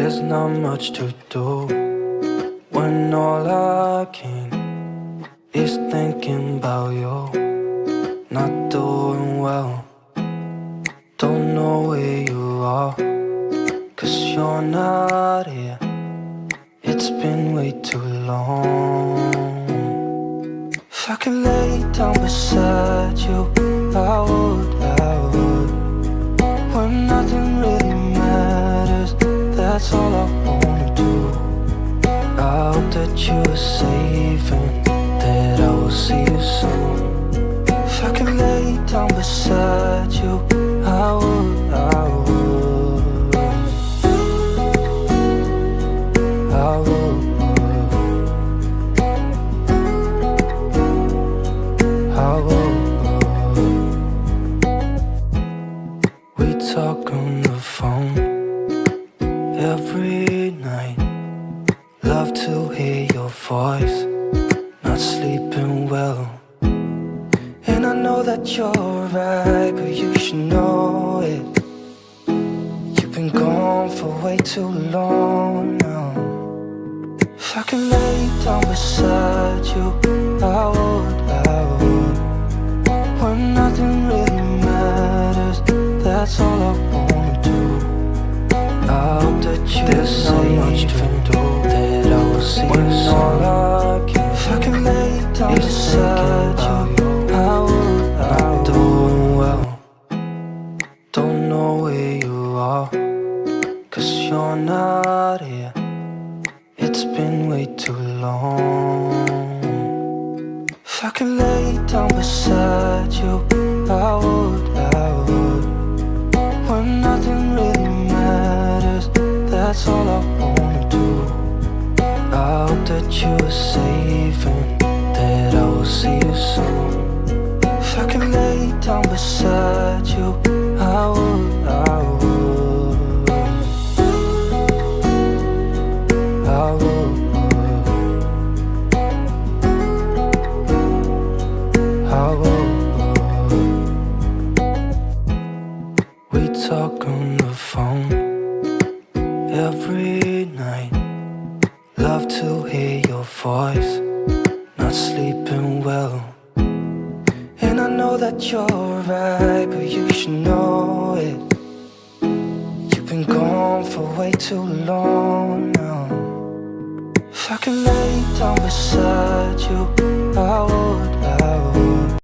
There's not much to do when all I can is thinking about you. Not doing well, don't know where you are, 'cause you're not here. It's been way too long. If I could lay down beside you, I would, when nothing really matters, that's all I wanna do. I hope that you are safe and that I will see you soon. If I could lay down beside you, I would, I would, I would, I would. We talk on the phone every night. Love to hear your voice, not sleeping well. And I know that you're right, but you should know it. You've been gone for way too long now. If I could lay down beside you, I would, when nothing really matters, that's all I wanna do. I hope that you're safe and that I will see you soon. All I can, if I can lay down beside you, I would, not doing well, don't know where you are, 'cause you're not here. It's been way too long. If I could lay down beside you, I would, when nothing really matters, that's all I wanna do. I hope that you are safe and that I will see you soon. If I could lay down beside you, I would, I would, I would, I would. We talk on the phone every night. Love to hear your voice, not sleeping well. And I know that you're right, but you should know it. You've been gone for way too long now. If I could lay down beside you, I would.